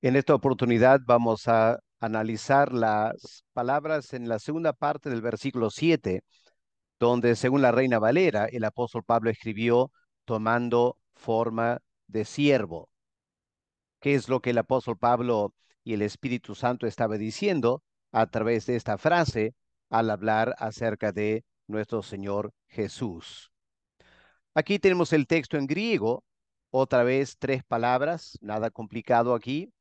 En esta oportunidad vamos a analizar las palabras en la segunda parte del versículo 7, donde según la Reina Valera, el apóstol Pablo escribió tomando forma de siervo. ¿Qué es lo que el apóstol Pablo y el Espíritu Santo estaba diciendo a través de esta frase al hablar acerca de nuestro Señor Jesús? Aquí tenemos el texto en griego, otra vez tres palabras, nada complicado aquí.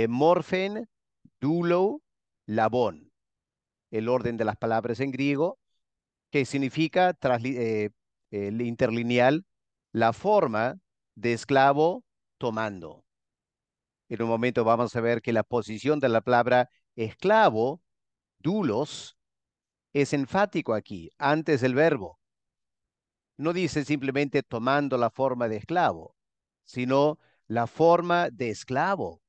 Morfen, dulo, labón, el orden de las palabras en griego, que significa, el interlineal, la forma de esclavo tomando. En un momento vamos a ver que la posición de la palabra esclavo, dulos, es enfático aquí, antes del verbo. No dice simplemente tomando la forma de esclavo, sino la forma de esclavo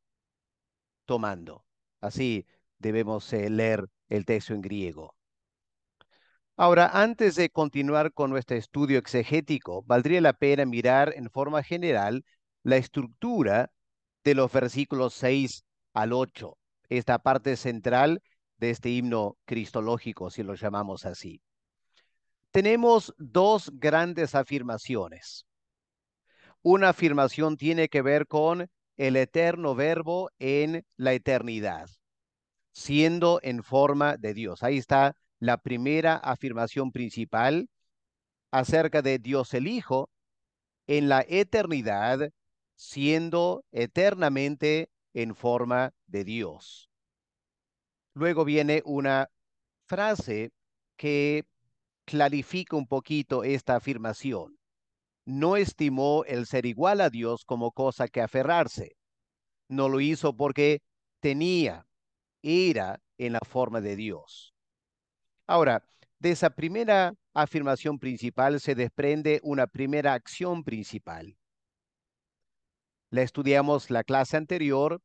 tomando. Así debemos leer el texto en griego. Ahora, antes de continuar con nuestro estudio exegético, valdría la pena mirar en forma general la estructura de los versículos 6 al 8, esta parte central de este himno cristológico, si lo llamamos así. Tenemos dos grandes afirmaciones. Una afirmación tiene que ver con el eterno verbo en la eternidad, siendo en forma de Dios. Ahí está la primera afirmación principal acerca de Dios el Hijo en la eternidad, siendo eternamente en forma de Dios. Luego viene una frase que clarifica un poquito esta afirmación. No estimó el ser igual a Dios como cosa que aferrarse. No lo hizo porque era en la forma de Dios. Ahora, de esa primera afirmación principal se desprende una primera acción principal. La estudiamos la clase anterior,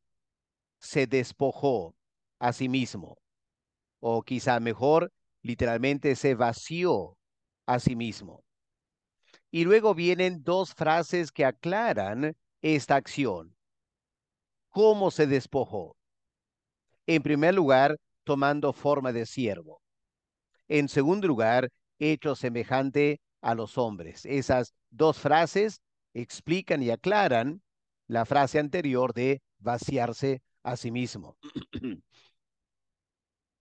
se despojó a sí mismo, o quizá mejor, literalmente se vació a sí mismo. Y luego vienen dos frases que aclaran esta acción. ¿Cómo se despojó? En primer lugar, tomando forma de siervo. En segundo lugar, hecho semejante a los hombres. Esas dos frases explican y aclaran la frase anterior de vaciarse a sí mismo.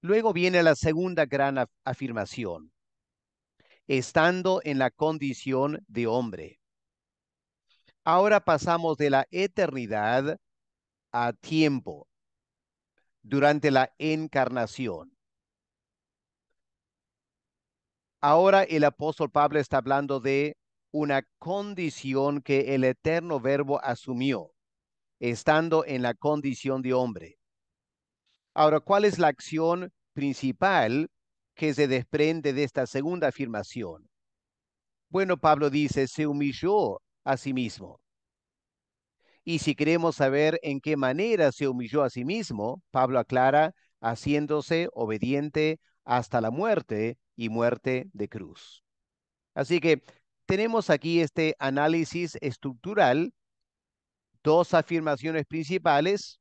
Luego viene la segunda gran afirmación, estando en la condición de hombre. Ahora pasamos de la eternidad a tiempo, durante la encarnación. Ahora el apóstol Pablo está hablando de una condición que el eterno verbo asumió, estando en la condición de hombre. Ahora, ¿cuál es la acción principal que se desprende de esta segunda afirmación? Bueno, Pablo dice, se humilló a sí mismo. Y si queremos saber en qué manera se humilló a sí mismo, Pablo aclara, haciéndose obediente hasta la muerte y muerte de cruz. Así que tenemos aquí este análisis estructural, dos afirmaciones principales,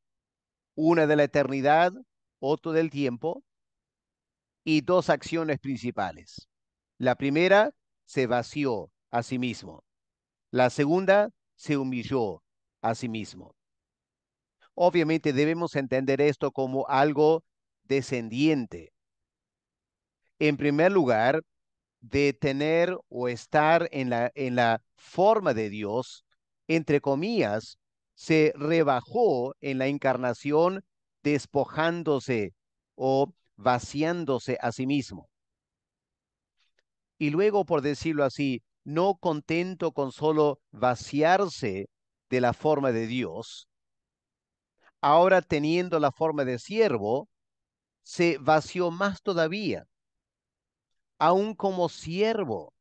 una de la eternidad, otro del tiempo, y dos acciones principales. La primera, se vació a sí mismo. La segunda, se humilló a sí mismo. Obviamente debemos entender esto como algo descendiente. En primer lugar, de tener o estar en la forma de Dios, entre comillas, se rebajó en la encarnación despojándose o vaciándose a sí mismo. Y luego, por decirlo así, no contento con solo vaciarse de la forma de Dios, ahora teniendo la forma de siervo, se vació más todavía. Aún como siervo,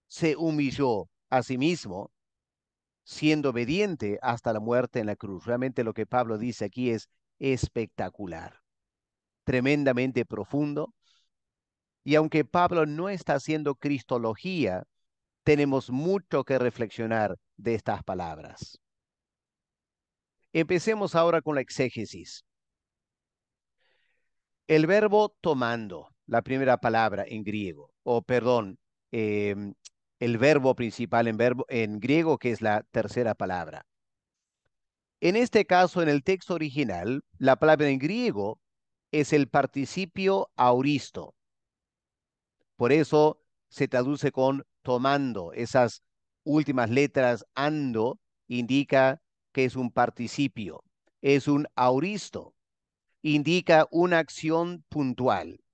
se humilló a sí mismo, siendo obediente hasta la muerte en la cruz. Realmente lo que Pablo dice aquí es espectacular, tremendamente profundo. Y aunque Pablo no está haciendo cristología, tenemos mucho que reflexionar de estas palabras. Empecemos ahora con la exégesis. El verbo tomando, la primera palabra en griego, o perdón, el verbo principal en griego, que es la tercera palabra. En este caso, en el texto original, la palabra en griego es el participio auristo. Por eso se traduce con tomando. Esas últimas letras ando indica que es un participio, es un auristo, indica una acción puntual.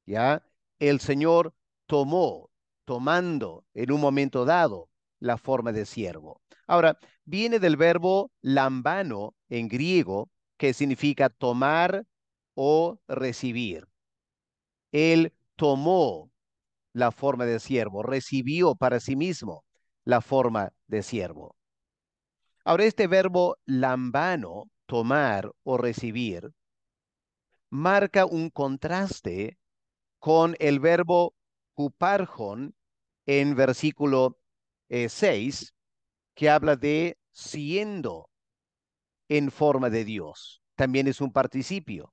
¿Ya? El Señor tomó, tomando en un momento dado la forma de siervo. Ahora, viene del verbo lambano en griego, que significa tomar o recibir. Él tomó la forma de siervo, recibió para sí mismo la forma de siervo. Ahora, este verbo lambano, tomar o recibir, marca un contraste con el verbo huparjon en versículo 6, que habla de siendo en forma de Dios. También es un participio.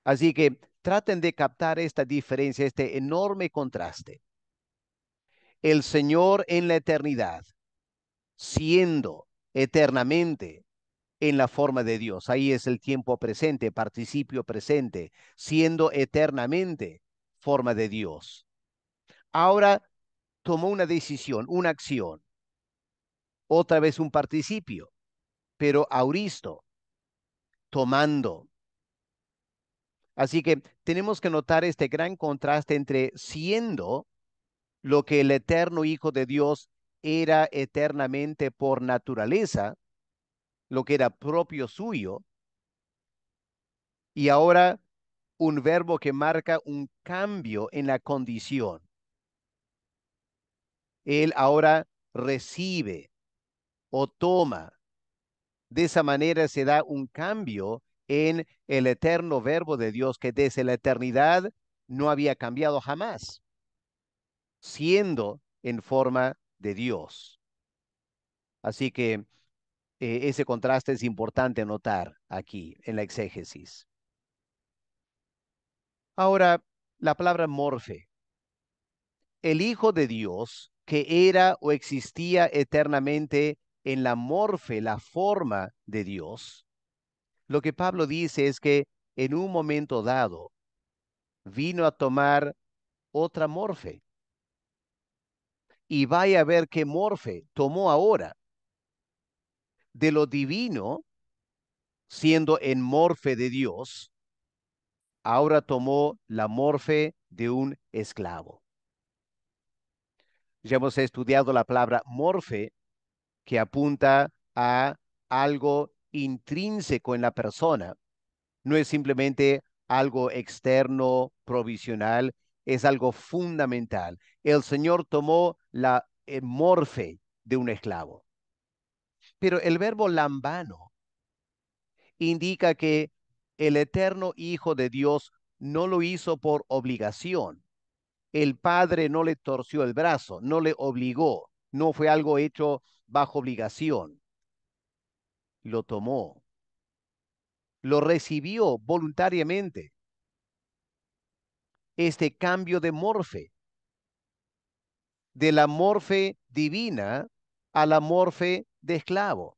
Así que traten de captar esta diferencia, este enorme contraste. El Señor en la eternidad, siendo eternamente en la forma de Dios. Ahí es el tiempo presente, participio presente, siendo eternamente forma de Dios. Ahora tomó una decisión, una acción, otra vez un participio, pero auristo, tomando. Así que tenemos que notar este gran contraste entre siendo lo que el eterno Hijo de Dios era eternamente por naturaleza, lo que era propio suyo, y ahora un verbo que marca un cambio en la condición. Él ahora recibe o toma. De esa manera se da un cambio en el eterno verbo de Dios que desde la eternidad no había cambiado jamás, siendo en forma de Dios. Así que ese contraste es importante notar aquí en la exégesis. Ahora, la palabra morfe. El Hijo de Dios, que era o existía eternamente en la morfe, la forma de Dios, lo que Pablo dice es que en un momento dado vino a tomar otra morfe. Y vaya a ver qué morfe tomó ahora. De lo divino, siendo en morfe de Dios, ahora tomó la morfe de un esclavo. Ya hemos estudiado la palabra morfe, que apunta a algo intrínseco en la persona. No es simplemente algo externo, provisional, es algo fundamental. El Señor tomó la morfe de un esclavo. Pero el verbo lambano indica que el eterno Hijo de Dios no lo hizo por obligación. El Padre no le torció el brazo, no le obligó, no fue algo hecho bajo obligación. Lo tomó, lo recibió voluntariamente. Este cambio de morfe, de la morfe divina a la morfe de esclavo.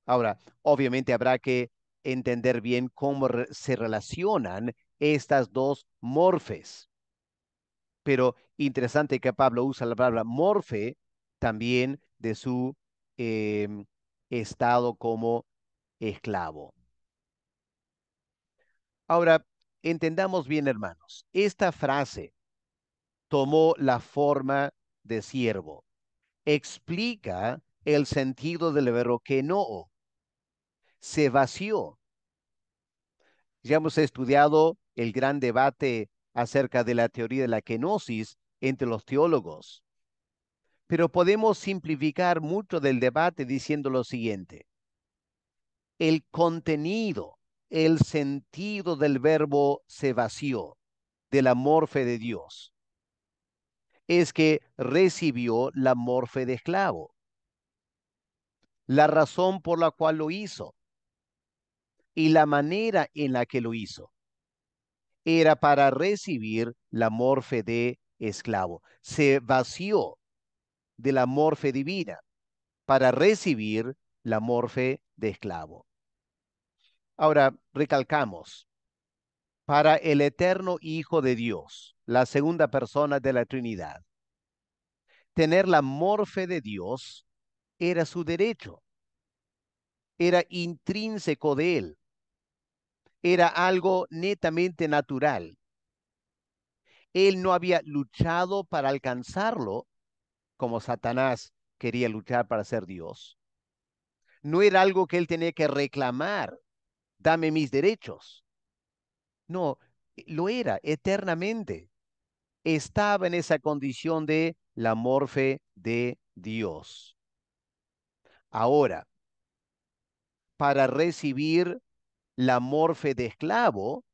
Ahora, obviamente habrá que entender bien cómo se relacionan estas dos morfes. Pero interesante que Pablo usa la palabra morfe también de su em, estado como esclavo. Ahora, entendamos bien, hermanos, esta frase tomó la forma de siervo. Explica el sentido del verbo que no se vació. Ya hemos estudiado el gran debate acerca de la teoría de la kenosis entre los teólogos, pero podemos simplificar mucho del debate diciendo lo siguiente: el contenido, el sentido del verbo se vació de la morfe de Dios es que recibió la morfe de esclavo. la razón por la cual lo hizo y la manera en la que lo hizo. Era para recibir la morfe de esclavo. Se vació de la morfe divina para recibir la morfe de esclavo. Ahora, recalcamos, para el eterno Hijo de Dios, la segunda persona de la Trinidad, tener la morfe de Dios era su derecho, era intrínseco de él, era algo netamente natural. Él no había luchado para alcanzarlo como Satanás quería luchar para ser Dios. No era algo que él tenía que reclamar, dame mis derechos. No, lo era eternamente. Estaba en esa condición de la morfe de Dios. Ahora, para recibir la morfe de esclavo,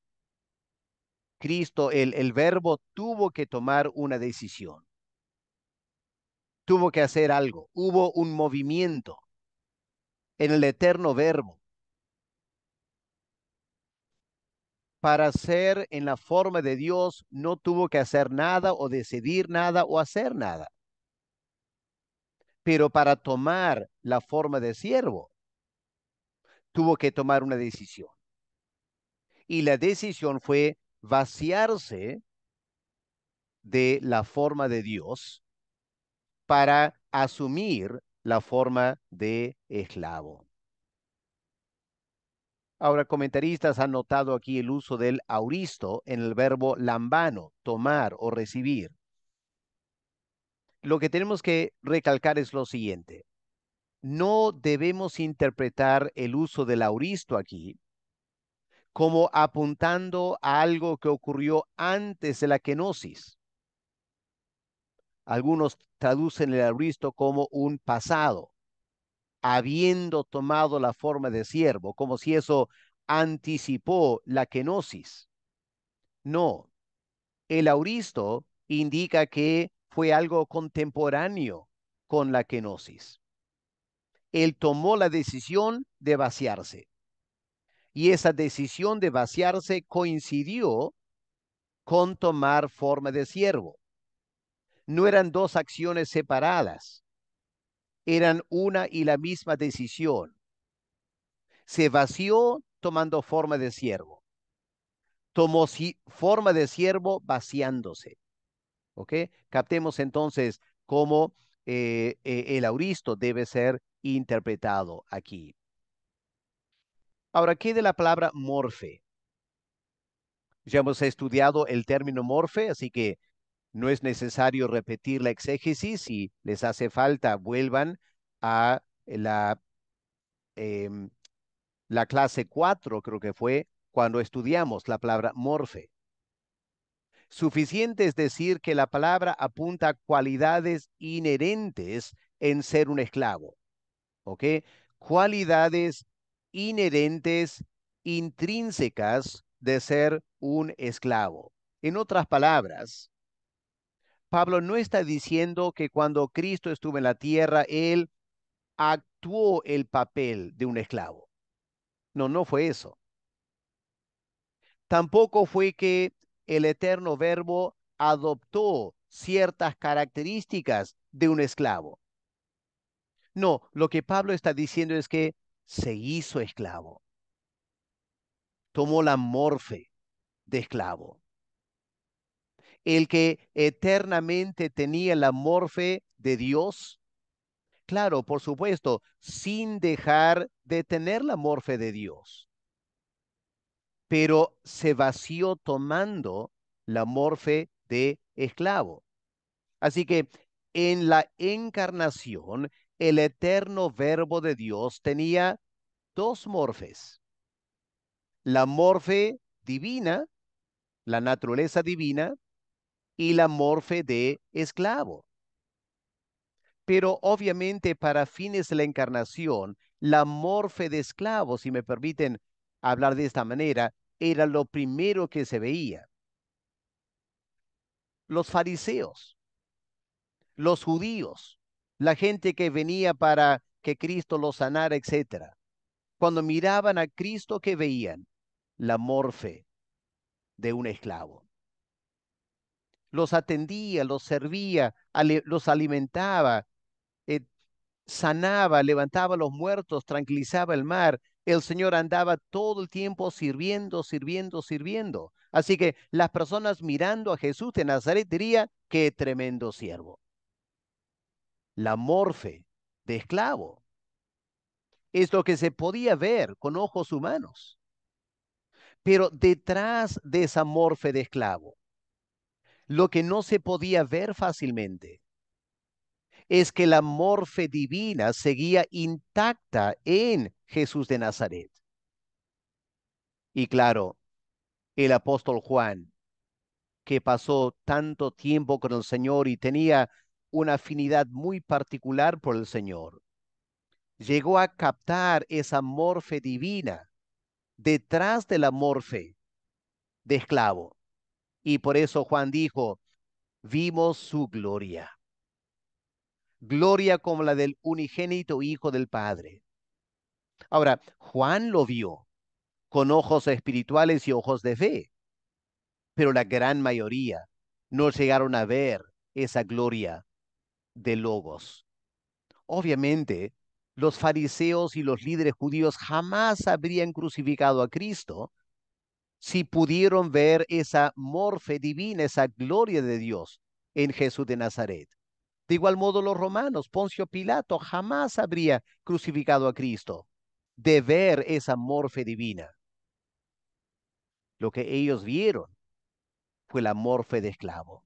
Cristo, el verbo, tuvo que tomar una decisión, tuvo que hacer algo, hubo un movimiento en el eterno verbo. Para ser en la forma de Dios, no tuvo que hacer nada o decidir nada o hacer nada. Pero para tomar la forma de siervo, tuvo que tomar una decisión. Y la decisión fue vaciarse de la forma de Dios para asumir la forma de esclavo. Ahora, comentaristas han notado aquí el uso del auristo en el verbo lambano, tomar o recibir. Lo que tenemos que recalcar es lo siguiente. No debemos interpretar el uso del auristo aquí como apuntando a algo que ocurrió antes de la kenosis. Algunos traducen el auristo como un pasado, habiendo tomado la forma de siervo, como si eso anticipó la kenosis. No, el auristo indica que fue algo contemporáneo con la kenosis. Él tomó la decisión de vaciarse y esa decisión de vaciarse coincidió con tomar forma de siervo. No eran dos acciones separadas, eran una y la misma decisión. Se vació tomando forma de siervo, tomó forma de siervo vaciándose. ¿Ok? Captemos entonces cómo el auristo debe ser interpretado aquí. Ahora, ¿qué de la palabra morfe? Ya hemos estudiado el término morfe, así que no es necesario repetir la exégesis. Si les hace falta, vuelvan a em, la clase 4, creo que fue, cuando estudiamos la palabra morfe. Suficiente es decir que la palabra apunta a cualidades inherentes en ser un esclavo, ¿ok? Cualidades inherentes, intrínsecas de ser un esclavo. En otras palabras, Pablo no está diciendo que cuando Cristo estuvo en la tierra, él actuó el papel de un esclavo. No, no fue eso. Tampoco fue que el eterno verbo adoptó ciertas características de un esclavo. No, lo que Pablo está diciendo es que se hizo esclavo, tomó la morfe de esclavo. El que eternamente tenía la morfe de Dios, claro, por supuesto, sin dejar de tener la morfe de Dios, pero se vació tomando la morfe de esclavo. Así que en la encarnación, el eterno verbo de Dios tenía dos morfes. La morfe divina, la naturaleza divina, y la morfe de esclavo. Pero obviamente para fines de la encarnación, la morfe de esclavo, si me permiten hablar de esta manera, era lo primero que se veía. Los fariseos, los judíos, la gente que venía para que Cristo los sanara, etcétera. Cuando miraban a Cristo, ¿qué veían? La morfe de un esclavo. Los atendía, los servía, los alimentaba, eh, sanaba, levantaba a los muertos, tranquilizaba el mar. El Señor andaba todo el tiempo sirviendo, sirviendo, sirviendo. Así que las personas mirando a Jesús de Nazaret dirían, qué tremendo siervo. La morfe de esclavo es lo que se podía ver con ojos humanos. Pero detrás de esa morfe de esclavo, lo que no se podía ver fácilmente es que la morfe divina seguía intacta en Jesús de Nazaret. Y claro, el apóstol Juan, que pasó tanto tiempo con el Señor y tenía una afinidad muy particular por el Señor, llegó a captar esa morfe divina detrás de la morfe de esclavo. Y por eso Juan dijo, vimos su gloria, gloria como la del unigénito Hijo del Padre. Ahora, Juan lo vio con ojos espirituales y ojos de fe, pero la gran mayoría no llegaron a ver esa gloria de Logos. Obviamente, los fariseos y los líderes judíos jamás habrían crucificado a Cristo si pudieron ver esa morfe divina, esa gloria de Dios en Jesús de Nazaret. De igual modo, los romanos, Poncio Pilato, jamás habría crucificado a Cristo de ver esa morfe divina. Lo que ellos vieron fue la morfe de esclavo.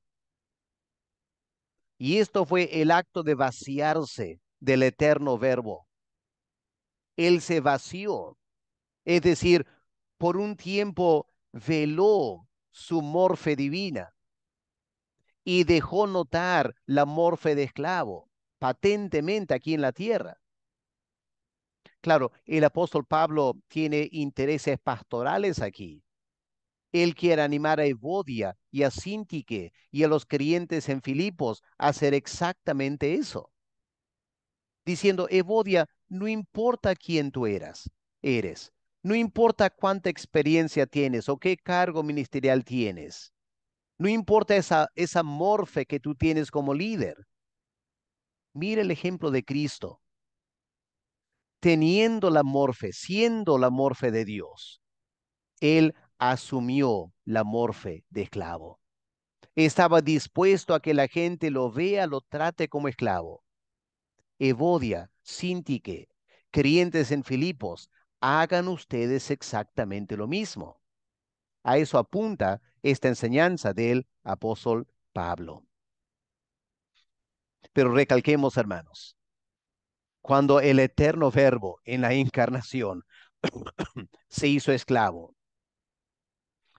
Y esto fue el acto de vaciarse del eterno verbo. Él se vació, es decir, por un tiempo veló su morfe divina y dejó notar la morfe de esclavo patentemente aquí en la tierra. Claro, el apóstol Pablo tiene intereses pastorales aquí. Él quiere animar a Evodia y a Sintique y a los creyentes en Filipos a hacer exactamente eso, diciendo, Evodia, no importa quién tú eres, no importa cuánta experiencia tienes o qué cargo ministerial tienes, no importa esa morfe que tú tienes como líder. Mira el ejemplo de Cristo, teniendo la morfe, siendo la morfe de Dios, él asumió la morfe de esclavo. Estaba dispuesto a que la gente lo vea, lo trate como esclavo. Evodia, Sintique, creyentes en Filipos, hagan ustedes exactamente lo mismo. A eso apunta esta enseñanza del apóstol Pablo. Pero recalquemos, hermanos, cuando el eterno verbo en la encarnación se hizo esclavo,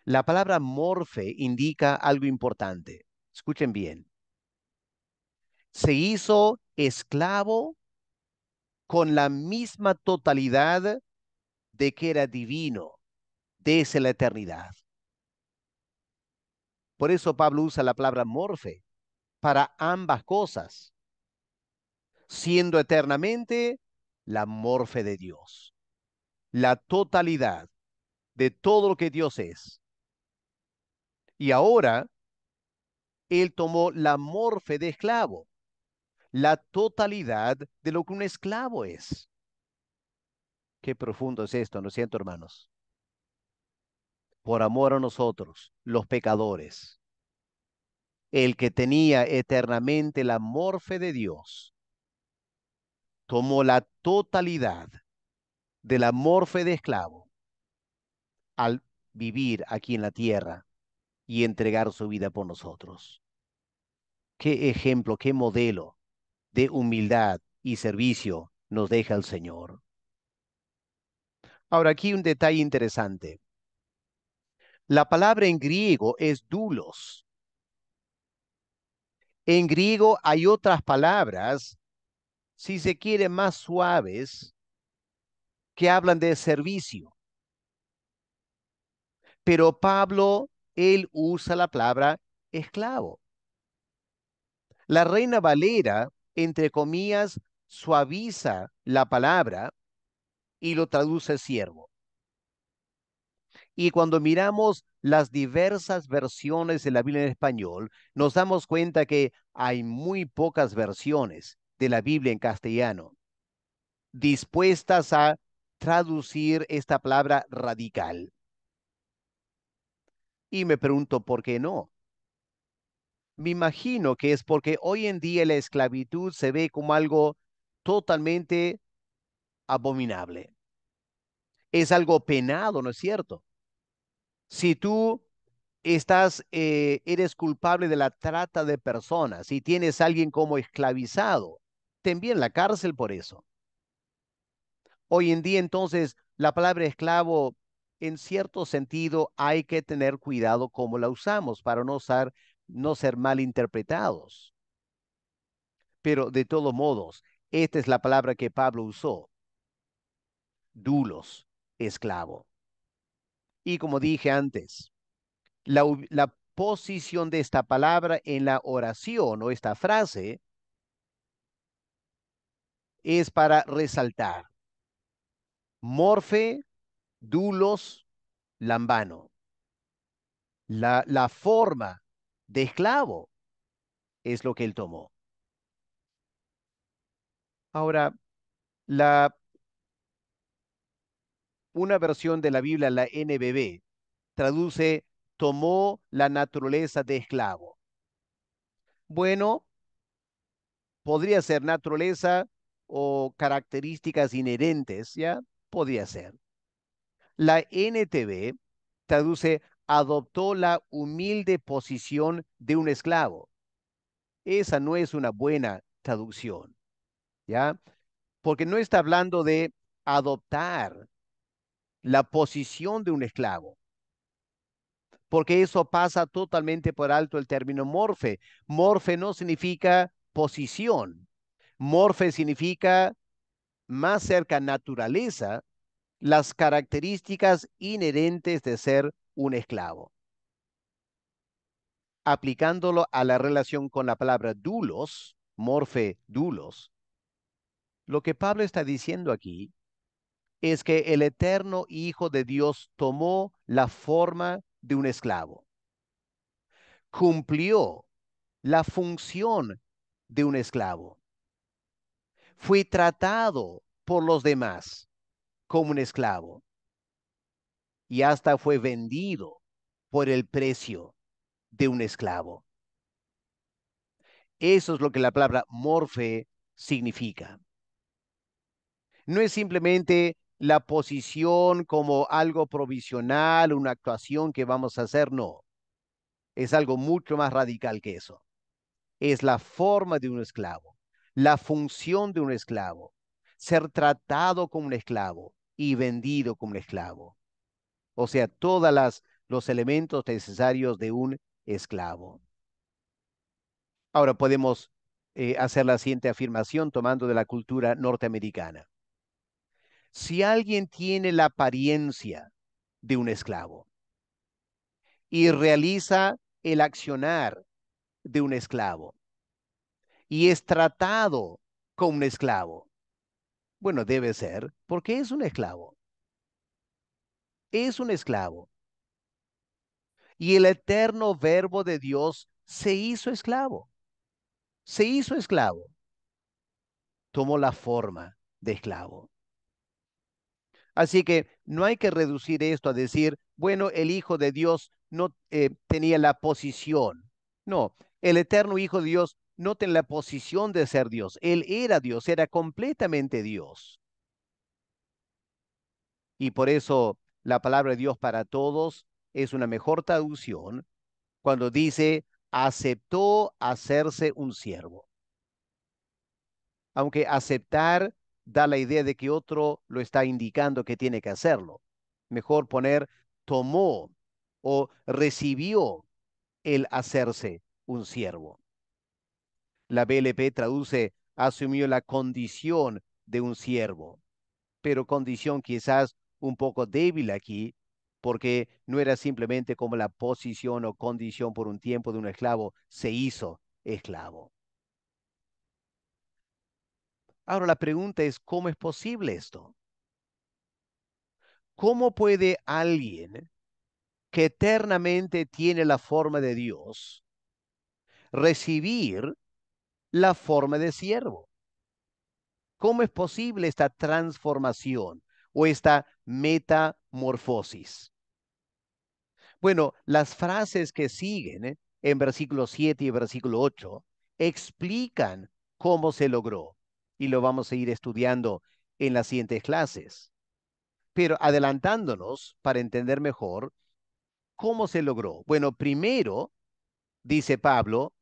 la palabra morfe indica algo importante. Escuchen bien. Se hizo esclavo con la misma totalidad de que era divino desde la eternidad. Por eso Pablo usa la palabra morfe para ambas cosas, siendo eternamente la morfe de Dios, la totalidad de todo lo que Dios es. Y ahora él tomó la morfe de esclavo, la totalidad de lo que un esclavo es. Qué profundo es esto, ¿no es cierto, hermanos? Por amor a nosotros, los pecadores, el que tenía eternamente la morfe de Dios, tomó la totalidad de la morfe de esclavo al vivir aquí en la tierra y entregar su vida por nosotros. Qué ejemplo, qué modelo de humildad y servicio nos deja el Señor. Ahora, aquí un detalle interesante. La palabra en griego es doulos. En griego hay otras palabras, si se quiere, más suaves, que hablan de servicio. Pero Pablo, él usa la palabra esclavo. La Reina Valera, entre comillas, suaviza la palabra y lo traduce siervo. Y cuando miramos las diversas versiones de la Biblia en español, nos damos cuenta que hay muy pocas versiones de la Biblia en castellano dispuestas a traducir esta palabra radical. Y me pregunto, ¿por qué no? Me imagino que es porque hoy en día la esclavitud se ve como algo totalmente abominable. Es algo penado, ¿no es cierto? Si tú eres culpable de la trata de personas y tienes a alguien como esclavizado, te envían a la cárcel por eso. Hoy en día, entonces, la palabra esclavo, en cierto sentido, hay que tener cuidado cómo la usamos para no ser mal interpretados. Pero de todos modos, esta es la palabra que Pablo usó, dulos, esclavo. Y como dije antes, la posición de esta palabra en la oración o esta frase es para resaltar morfe, dulos, lambano. La forma de esclavo es lo que él tomó. Ahora, la, una versión de la Biblia, la NBB, traduce tomó la naturaleza de esclavo. Bueno, podría ser naturaleza o características inherentes, ¿ya? Podría ser. La NTV traduce adoptó la humilde posición de un esclavo. Esa no es una buena traducción, ¿ya? Porque no está hablando de adoptar la posición de un esclavo, porque eso pasa totalmente por alto el término morfe. Morfe no significa posición, morfe significa más cerca naturaleza, las características inherentes de ser un esclavo. Aplicándolo a la relación con la palabra dulos, morfe dulos, lo que Pablo está diciendo aquí es que el eterno Hijo de Dios tomó la forma de un esclavo, cumplió la función de un esclavo, fue tratado por los demás como un esclavo y hasta fue vendido por el precio de un esclavo. Eso es lo que la palabra morfe significa. No es simplemente la posición como algo provisional, una actuación que vamos a hacer, no. Es algo mucho más radical que eso. Es la forma de un esclavo, la función de un esclavo, ser tratado como un esclavo y vendido como un esclavo. O sea, los elementos necesarios de un esclavo. Ahora podemos hacer la siguiente afirmación tomando de la cultura norteamericana. Si alguien tiene la apariencia de un esclavo y realiza el accionar de un esclavo y es tratado como un esclavo, bueno, debe ser porque es un esclavo. Es un esclavo. Y el eterno verbo de Dios se hizo esclavo. Se hizo esclavo. Tomó la forma de esclavo. Así que no hay que reducir esto a decir, bueno, el Hijo de Dios no tenía la posición. No, el eterno Hijo de Dios no tenía la posición de ser Dios, era completamente Dios. Y por eso la palabra de Dios para todos es una mejor traducción cuando dice, aceptó hacerse un siervo. Aunque aceptar da la idea de que otro lo está indicando que tiene que hacerlo. Mejor poner tomó o recibió el hacerse un siervo. La BLP traduce asumió la condición de un siervo, pero condición quizás un poco débil aquí, porque no era simplemente como la posición o condición por un tiempo de un esclavo, se hizo esclavo. Ahora la pregunta es, ¿cómo es posible esto? ¿Cómo puede alguien que eternamente tiene la forma de Dios recibir la forma de siervo? ¿Cómo es posible esta transformación o esta metamorfosis? Bueno, las frases que siguen en versículo 7 y versículo 8 explican cómo se logró y lo vamos a ir estudiando en las siguientes clases. Pero adelantándonos para entender mejor cómo se logró. Bueno, primero, dice Pablo,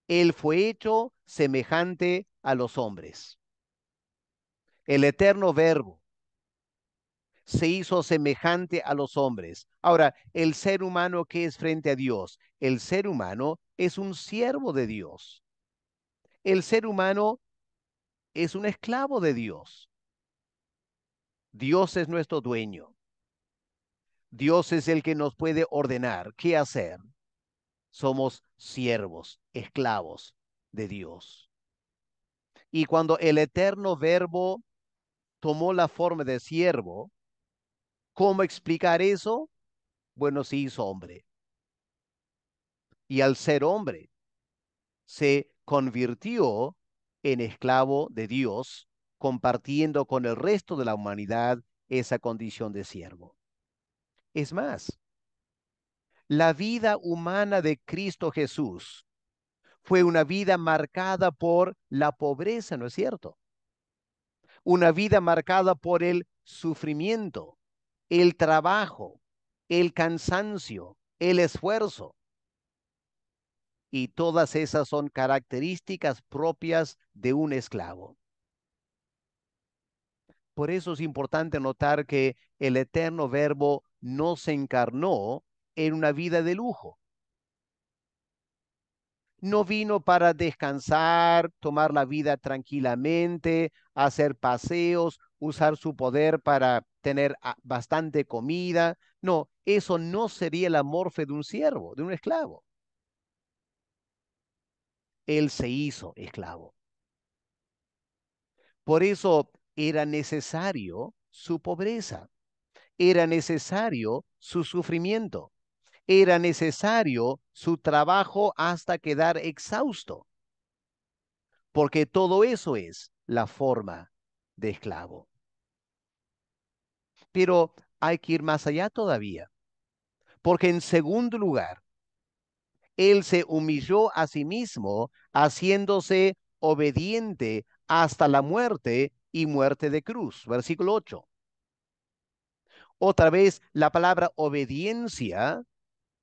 él fue hecho semejante a los hombres. El eterno verbo se hizo semejante a los hombres. Ahora, el ser humano que es frente a Dios, el ser humano es un siervo de Dios. El ser humano es un esclavo de Dios. Dios es nuestro dueño. Dios es el que nos puede ordenar qué hacer. Somos siervos, esclavos de Dios. Y cuando el eterno verbo tomó la forma de siervo, ¿cómo explicar eso? Bueno, se hizo hombre. Y al ser hombre, se convirtió en esclavo de Dios, compartiendo con el resto de la humanidad esa condición de siervo. Es más, la vida humana de Cristo Jesús fue una vida marcada por la pobreza, ¿no es cierto? Una vida marcada por el sufrimiento, el trabajo, el cansancio, el esfuerzo. Y todas esas son características propias de un esclavo. Por eso es importante notar que el eterno verbo no se encarnó en una vida de lujo. No vino para descansar, tomar la vida tranquilamente, hacer paseos, usar su poder para tener bastante comida. No, eso no sería la morfe de un siervo, de un esclavo. Él se hizo esclavo. Por eso era necesario su pobreza, era necesario su sufrimiento, era necesario su trabajo hasta quedar exhausto, porque todo eso es la forma de esclavo. Pero hay que ir más allá todavía, porque en segundo lugar, él se humilló a sí mismo, haciéndose obediente hasta la muerte y muerte de cruz. Versículo 8. Otra vez, la palabra obediencia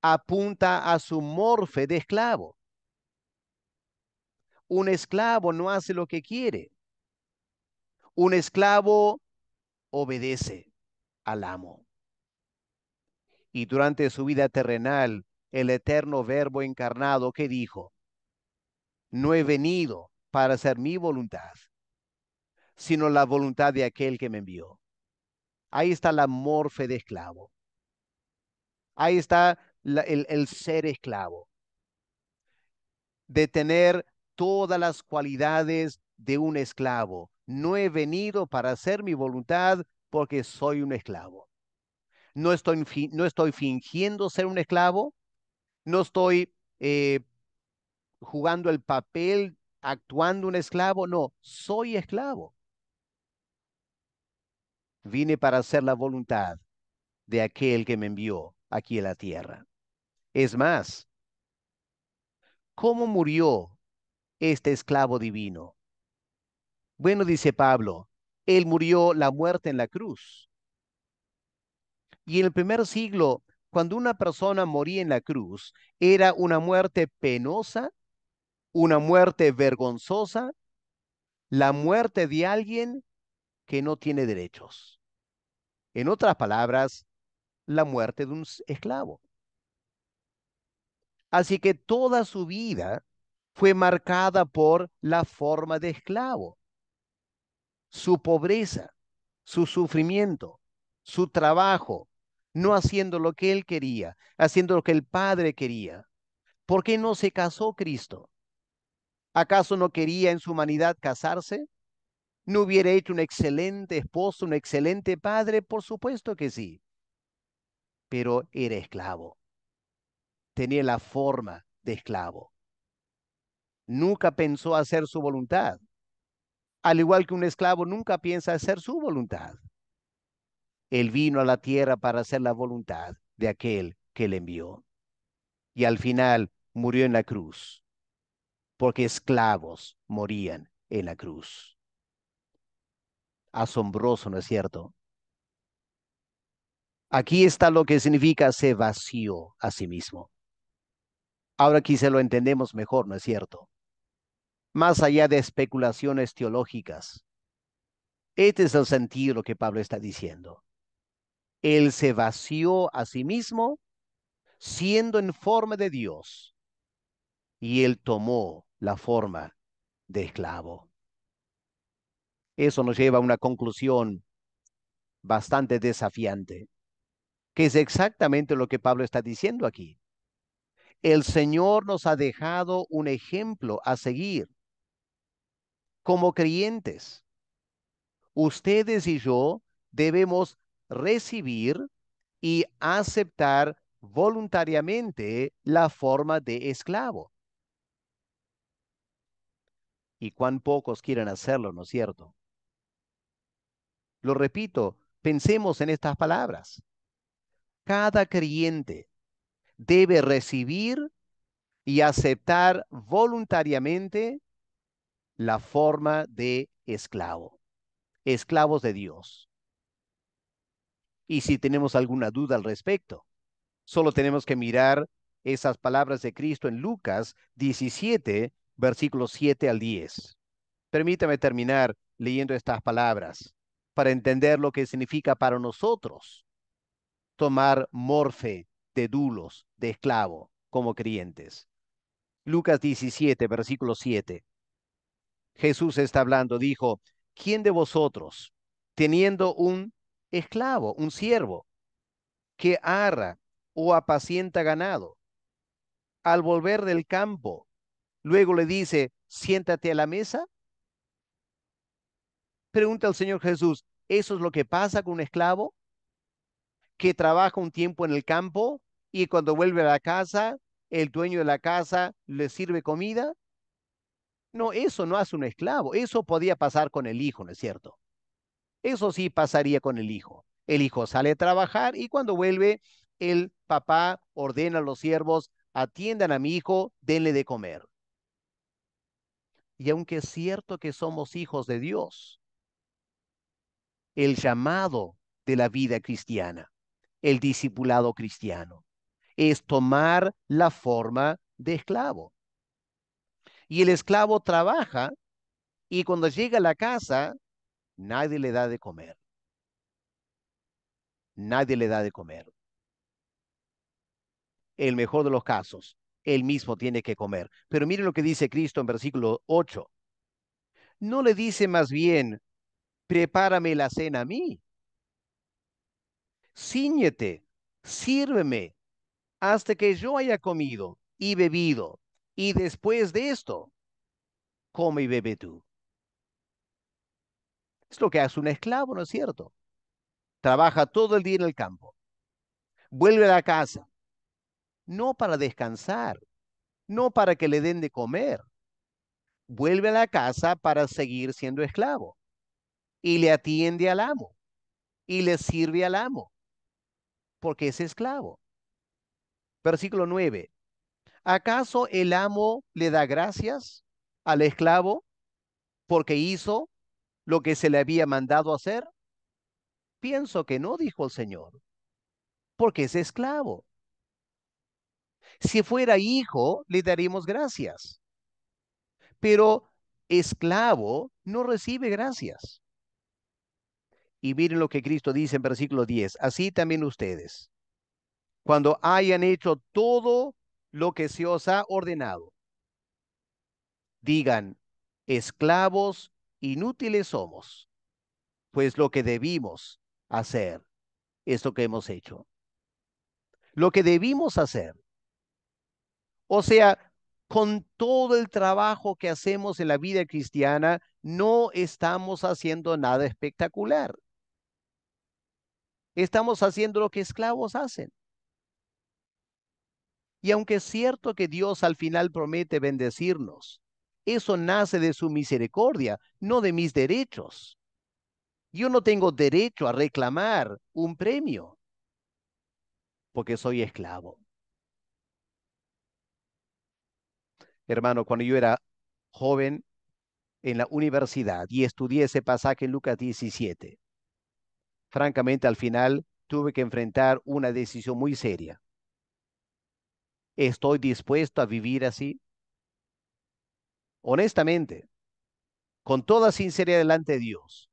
apunta a su morfe de esclavo. Un esclavo no hace lo que quiere. Un esclavo obedece al amo. Y durante su vida terrenal, el eterno verbo encarnado que dijo, no he venido para hacer mi voluntad, sino la voluntad de aquel que me envió. Ahí está la morfe de esclavo. Ahí está el ser esclavo, de tener todas las cualidades de un esclavo. No he venido para hacer mi voluntad porque soy un esclavo. No estoy fingiendo ser un esclavo, no estoy jugando el papel, actuando un esclavo, no, soy esclavo. Vine para hacer la voluntad de aquel que me envió aquí a la tierra. Es más, ¿cómo murió este esclavo divino? Bueno, dice Pablo, él murió la muerte en la cruz. Y en el primer siglo, cuando una persona moría en la cruz, era una muerte penosa, una muerte vergonzosa, la muerte de alguien que no tiene derechos. En otras palabras, la muerte de un esclavo. Así que toda su vida fue marcada por la forma de esclavo, su pobreza, su sufrimiento, su trabajo, no haciendo lo que él quería, haciendo lo que el Padre quería. ¿Por qué no se casó Cristo? ¿Acaso no quería en su humanidad casarse? ¿No hubiera hecho un excelente esposo, un excelente padre? Por supuesto que sí, pero era esclavo, tenía la forma de esclavo. Nunca pensó hacer su voluntad, al igual que un esclavo nunca piensa hacer su voluntad. Él vino a la tierra para hacer la voluntad de aquel que le envió. Y al final murió en la cruz, porque esclavos morían en la cruz. Asombroso, ¿no es cierto? Aquí está lo que significa se vació a sí mismo. Ahora quizá lo entendemos mejor, ¿no es cierto? Más allá de especulaciones teológicas, este es el sentido de lo que Pablo está diciendo. Él se vació a sí mismo siendo en forma de Dios y él tomó la forma de esclavo. Eso nos lleva a una conclusión bastante desafiante, que es exactamente lo que Pablo está diciendo aquí. El Señor nos ha dejado un ejemplo a seguir como creyentes. Ustedes y yo debemos recibir y aceptar voluntariamente la forma de esclavo. Y cuán pocos quieren hacerlo, ¿no es cierto? Lo repito, pensemos en estas palabras. Cada creyente debe recibir y aceptar voluntariamente la forma de esclavo, esclavos de Dios. Y si tenemos alguna duda al respecto, solo tenemos que mirar esas palabras de Cristo en Lucas 17, versículos 7 al 10. Permítame terminar leyendo estas palabras para entender lo que significa para nosotros tomar morfe de dulos, de esclavo, como creyentes. Lucas 17, versículo 7. Jesús está hablando, dijo, ¿quién de vosotros, teniendo un esclavo, un siervo, que arra o apacienta ganado, al volver del campo, luego le dice, siéntate a la mesa? Pregunta al Señor Jesús, ¿eso es lo que pasa con un esclavo que trabaja un tiempo en el campo y cuando vuelve a la casa, el dueño de la casa le sirve comida? No, eso no hace un esclavo. Eso podía pasar con el hijo, ¿no es cierto? Eso sí pasaría con el hijo. El hijo sale a trabajar y cuando vuelve, el papá ordena a los siervos, atiendan a mi hijo, denle de comer. Y aunque es cierto que somos hijos de Dios, el llamado de la vida cristiana, el discipulado cristiano, es tomar la forma de esclavo. Y el esclavo trabaja y cuando llega a la casa, nadie le da de comer. Nadie le da de comer. El mejor de los casos, él mismo tiene que comer. Pero miren lo que dice Cristo en versículo 8. No le dice más bien, prepárame la cena a mí. Cíñete, sírveme hasta que yo haya comido y bebido. Y después de esto, come y bebe tú. Es lo que hace un esclavo, ¿no es cierto? Trabaja todo el día en el campo. Vuelve a la casa, no para descansar, no para que le den de comer. Vuelve a la casa para seguir siendo esclavo y le atiende al amo y le sirve al amo porque es esclavo. Versículo 9. ¿Acaso el amo le da gracias al esclavo porque hizo lo que se le había mandado hacer? Pienso que no, dijo el Señor, porque es esclavo. Si fuera hijo, le daríamos gracias, pero esclavo no recibe gracias. Y miren lo que Cristo dice en versículo 10. Así también ustedes, cuando hayan hecho todo lo que se os ha ordenado, digan, esclavos inútiles somos, pues lo que debimos hacer es lo que hemos hecho. Lo que debimos hacer. O sea, con todo el trabajo que hacemos en la vida cristiana, no estamos haciendo nada espectacular. Estamos haciendo lo que esclavos hacen. Y aunque es cierto que Dios al final promete bendecirnos, eso nace de su misericordia, no de mis derechos. Yo no tengo derecho a reclamar un premio porque soy esclavo. Hermano, cuando yo era joven en la universidad y estudié ese pasaje en Lucas 17, francamente al final tuve que enfrentar una decisión muy seria. ¿Estoy dispuesto a vivir así? Honestamente, con toda sinceridad delante de Dios,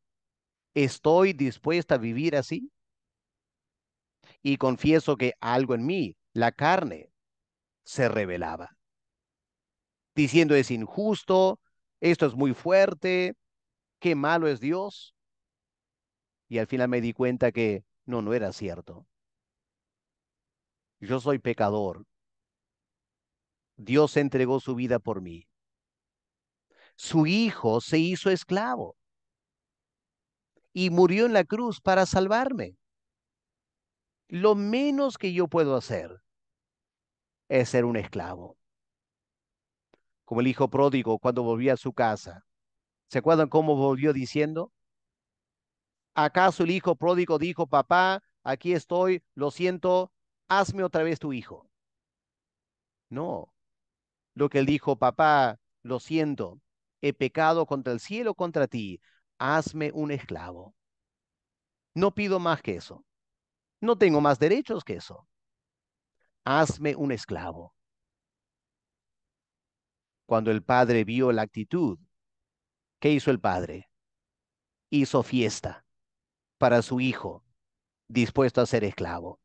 ¿estoy dispuesto a vivir así? Y confieso que algo en mí, la carne, se rebelaba, diciendo es injusto, esto es muy fuerte, qué malo es Dios. Y al final me di cuenta que no era cierto. Yo soy pecador. Dios entregó su vida por mí. Su hijo se hizo esclavo y murió en la cruz para salvarme. Lo menos que yo puedo hacer es ser un esclavo, como el hijo pródigo cuando volvió a su casa. ¿Se acuerdan cómo volvió diciendo? ¿Acaso el hijo pródigo dijo, papá, aquí estoy, lo siento, hazme otra vez tu hijo? No, lo que él dijo, papá, lo siento, he pecado contra el cielo, contra ti, hazme un esclavo. No pido más que eso, no tengo más derechos que eso, hazme un esclavo. Cuando el padre vio la actitud, ¿qué hizo el padre? Hizo fiesta para su hijo, dispuesto a ser esclavo.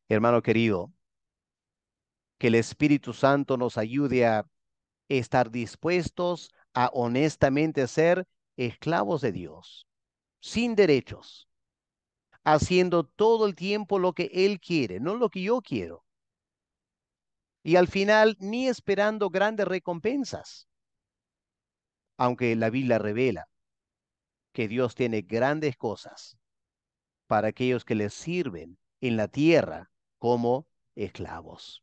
Hermano querido, que el Espíritu Santo nos ayude a estar dispuestos a honestamente ser esclavos de Dios, sin derechos, haciendo todo el tiempo lo que Él quiere, no lo que yo quiero. Y al final ni esperando grandes recompensas, aunque la Biblia revela que Dios tiene grandes cosas para aquellos que les sirven en la tierra como esclavos.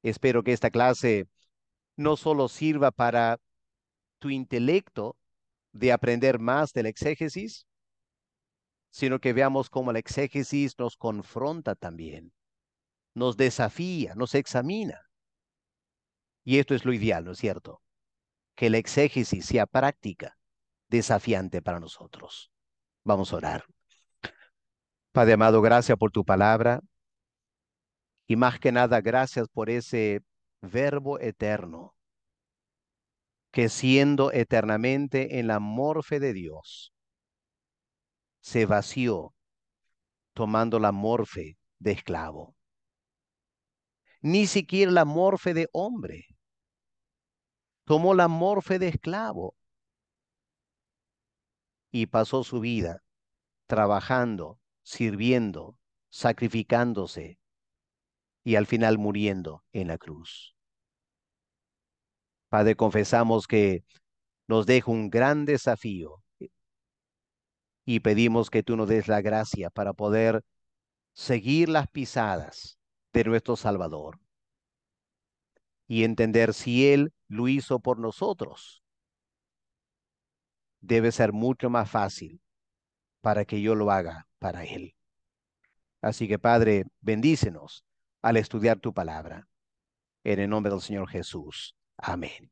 Espero que esta clase no solo sirva para tu intelecto de aprender más del exégesis, sino que veamos cómo la exégesis nos confronta también, nos desafía, nos examina. Y esto es lo ideal, ¿no es cierto? Que la exégesis sea práctica, desafiante para nosotros. Vamos a orar. Padre amado, gracias por tu palabra y más que nada gracias por ese verbo eterno que siendo eternamente en la morfe de Dios, se vació tomando la morfe de esclavo. Ni siquiera la morfe de hombre, tomó la morfe de esclavo y pasó su vida trabajando, sirviendo, sacrificándose y al final muriendo en la cruz. Padre, confesamos que nos deja un gran desafío y pedimos que tú nos des la gracia para poder seguir las pisadas de nuestro Salvador y entender si Él lo hizo por nosotros, debe ser mucho más fácil para que yo lo haga para Él. Así que Padre, bendícenos al estudiar tu palabra. En el nombre del Señor Jesús. Amén.